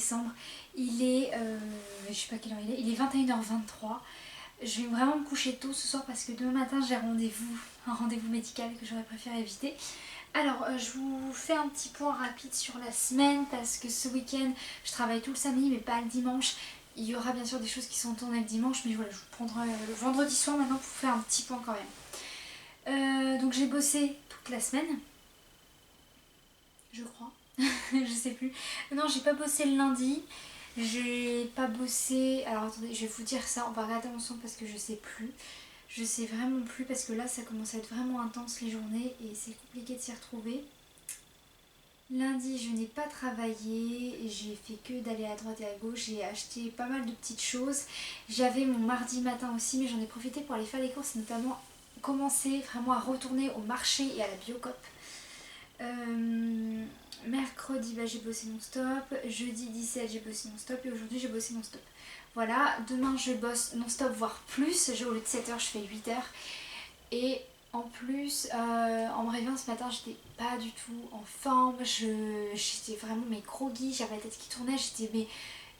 décembre. Il est, je sais pas quelle heure il est 21h23. Je vais vraiment me coucher tôt ce soir parce que demain matin j'ai un rendez-vous médical que j'aurais préféré éviter. Alors je vous fais un petit point rapide sur la semaine parce que ce week-end je travaille tout le samedi mais pas le dimanche. Il y aura bien sûr des choses qui sont tournées le dimanche, mais voilà, je vous prendrai le vendredi soir maintenant pour faire un petit point quand même. Donc j'ai bossé toute la semaine, je crois, je sais plus. Non, j'ai pas bossé le lundi, j'ai pas bossé... Alors attendez, je vais vous dire ça, on va regarder ensemble parce que je sais plus. Je sais vraiment plus parce que là ça commence à être vraiment intense les journées et c'est compliqué de s'y retrouver. Lundi, je n'ai pas travaillé, j'ai fait que d'aller à droite et à gauche, j'ai acheté pas mal de petites choses. J'avais mon mardi matin aussi, mais j'en ai profité pour aller faire les courses, notamment commencer vraiment à retourner au marché et à la Biocoop. Mercredi, j'ai bossé non-stop, jeudi 17 j'ai bossé non-stop et aujourd'hui j'ai bossé non-stop. Voilà, demain je bosse non-stop, voire plus, au lieu de 7h je fais 8h. Et en plus, en me réveillant ce matin, j'étais pas du tout en forme, j'étais vraiment groggy, j'avais la tête qui tournait, j'étais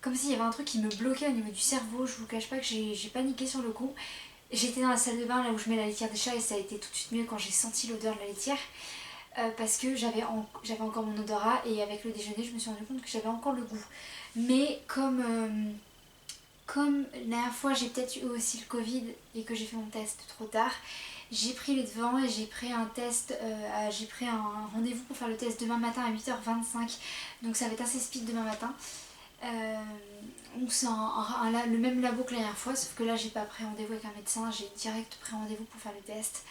comme s'il y avait un truc qui me bloquait au niveau du cerveau. Je vous cache pas que j'ai paniqué sur le coup. J'étais dans la salle de bain là où je mets la litière des chats et ça a été tout de suite mieux quand j'ai senti l'odeur de la litière. Parce que j'avais encore mon odorat et avec le déjeuner je me suis rendu compte que j'avais encore le goût. Mais comme la dernière fois j'ai peut-être eu aussi le Covid et que j'ai fait mon test trop tard, j'ai pris les devants et j'ai pris un rendez-vous pour faire le test demain matin à 8h25. Donc ça va être assez speed demain matin. Donc c'est le même labo que la dernière fois, sauf que là j'ai pas pris rendez-vous avec un médecin, j'ai direct pris rendez-vous pour faire le test.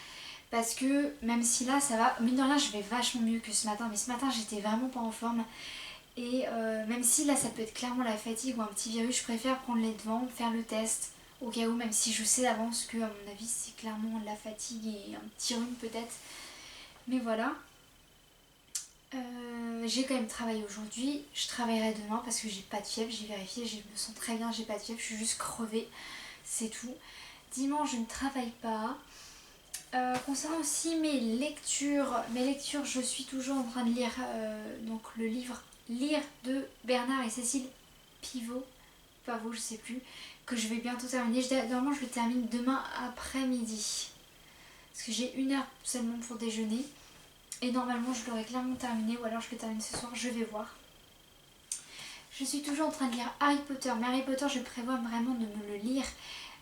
Parce que même si là ça va, mine de rien je vais vachement mieux que ce matin, mais ce matin j'étais vraiment pas en forme. Et même si là ça peut être clairement la fatigue ou un petit virus, je préfère prendre les devants, faire le test au cas où, même si je sais d'avance que à mon avis c'est clairement la fatigue et un petit rhume peut-être. Mais voilà. J'ai quand même travaillé aujourd'hui, je travaillerai demain parce que j'ai pas de fièvre, j'ai vérifié, je me sens très bien, j'ai pas de fièvre, je suis juste crevée, c'est tout. Dimanche je ne travaille pas. Concernant aussi mes lectures, je suis toujours en train de lire donc le livre Lire de Bernard et Cécile Pavot, je sais plus, que je vais bientôt terminer. Normalement je le termine demain après-midi parce que j'ai 1 heure seulement pour déjeuner et normalement je l'aurai clairement terminé ou alors je le termine ce soir, je vais voir. Je suis toujours en train de lire Harry Potter, mais Harry Potter je prévois vraiment de me le lire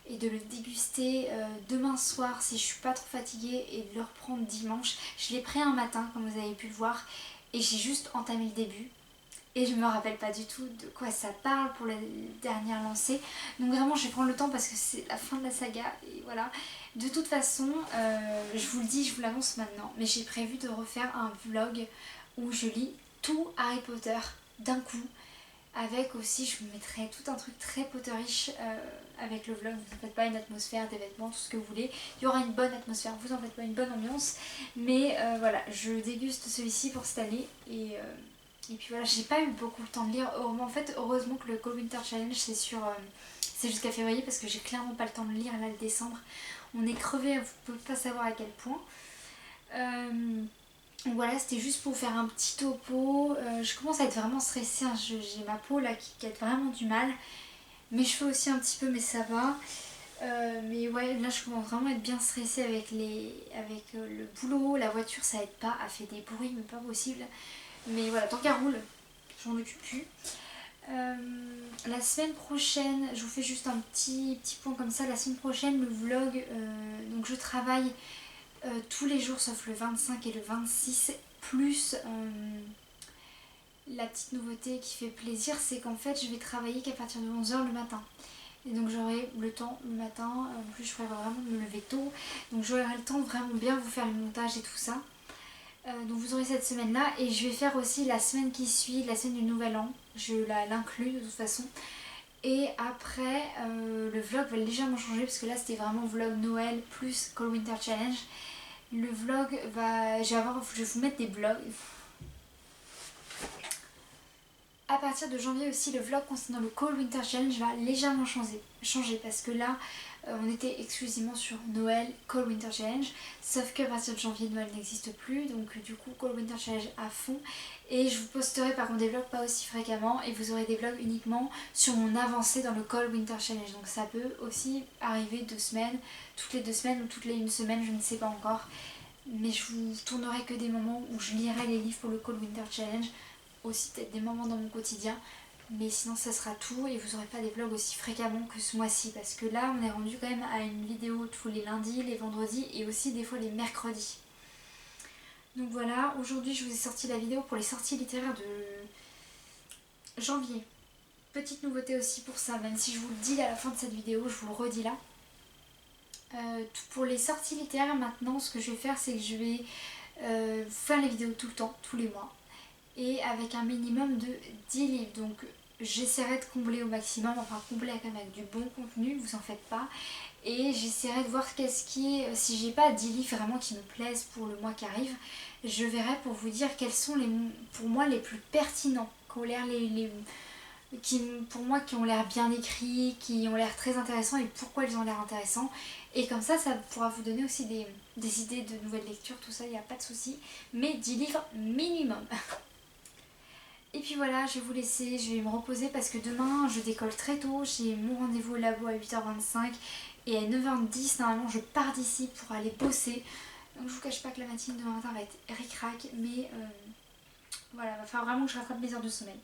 et de le déguster demain soir si je suis pas trop fatiguée et de le reprendre dimanche. Je l'ai pris un matin comme vous avez pu le voir et j'ai juste entamé le début et je me rappelle pas du tout de quoi ça parle pour la dernière lancée. Donc vraiment je vais prendre le temps parce que c'est la fin de la saga et voilà. De toute façon je vous le dis, je vous l'annonce maintenant, mais j'ai prévu de refaire un vlog où je lis tout Harry Potter d'un coup. Avec aussi, je me mettrai tout un truc très Potterish avec le vlog. Vous en faites pas, une atmosphère, des vêtements, tout ce que vous voulez. Il y aura une bonne atmosphère, vous en faites pas, une bonne ambiance. Mais voilà, je déguste celui-ci pour cette année. Et puis voilà, j'ai pas eu beaucoup le temps de lire. En fait, heureusement que le Cold Winter Challenge c'est jusqu'à février parce que j'ai clairement pas le temps de lire là le décembre. On est crevé, vous pouvez pas savoir à quel point. Donc voilà, c'était juste pour faire un petit topo. Je commence à être vraiment stressée, hein. J'ai ma peau là qui a vraiment du mal. Mes cheveux aussi un petit peu, mais ça va. Mais ouais, là je commence vraiment à être bien stressée avec le boulot. La voiture ça aide pas, elle fait des bruits mais pas possible. Mais voilà, tant qu'elle roule, je m'en occupe plus. La semaine prochaine, je vous fais juste un petit point comme ça. La semaine prochaine, le vlog, donc je travaille tous les jours sauf le 25 et le 26, plus la petite nouveauté qui fait plaisir, c'est qu'en fait je vais travailler qu'à partir de 11h le matin. Et donc j'aurai le temps le matin, en plus je prévois vraiment de me lever tôt, donc j'aurai le temps de vraiment bien vous faire le montage et tout ça. Donc vous aurez cette semaine là et je vais faire aussi la semaine qui suit, la semaine du nouvel an, je l'inclus de toute façon. Et après le vlog va légèrement changer parce que là c'était vraiment vlog Noël plus Cold Winter Challenge. Le vlog va... je vais vous mettre des vlogs. à partir de janvier aussi, le vlog concernant le Cold Winter Challenge va légèrement changer parce que là, on était exclusivement sur Noël, Cold Winter Challenge, sauf qu'à partir de janvier, Noël n'existe plus, donc du coup, Cold Winter Challenge à fond. Et je vous posterai par contre des vlogs pas aussi fréquemment et vous aurez des vlogs uniquement sur mon avancée dans le Cold Winter Challenge. Donc ça peut aussi arriver 2 semaines, toutes les 2 semaines ou toutes les 1 semaine, je ne sais pas encore. Mais je vous tournerai que des moments où je lirai les livres pour le Cold Winter Challenge, aussi peut-être des moments dans mon quotidien, mais sinon ça sera tout et vous n'aurez pas des vlogs aussi fréquemment que ce mois-ci parce que là on est rendu quand même à une vidéo tous les lundis, les vendredis et aussi des fois les mercredis. Donc voilà, aujourd'hui je vous ai sorti la vidéo pour les sorties littéraires de janvier. Petite nouveauté aussi pour ça, même si je vous le dis à la fin de cette vidéo, je vous le redis là. Pour les sorties littéraires maintenant, ce que je vais faire c'est que je vais faire les vidéos tout le temps, tous les mois. Et avec un minimum de 10 livres, donc j'essaierai de combler au maximum, enfin combler quand même avec du bon contenu, vous en faites pas, et j'essaierai de voir qu'est-ce qui est, si j'ai pas 10 livres vraiment qui me plaisent pour le mois qui arrive, je verrai pour vous dire quels sont pour moi les plus pertinents, qui ont l'air pour moi qui ont l'air bien écrits, qui ont l'air très intéressants et pourquoi ils ont l'air intéressants, et comme ça pourra vous donner aussi des idées de nouvelles lectures, tout ça, il n'y a pas de souci, mais 10 livres minimum. Et puis voilà, je vais vous laisser, je vais me reposer parce que demain je décolle très tôt, j'ai mon rendez-vous au labo à 8h25 et à 9h10 normalement je pars d'ici pour aller bosser. Donc je vous cache pas que la matinée demain matin va être ric-rac, mais voilà, il va falloir vraiment que je rattrape mes heures de sommeil.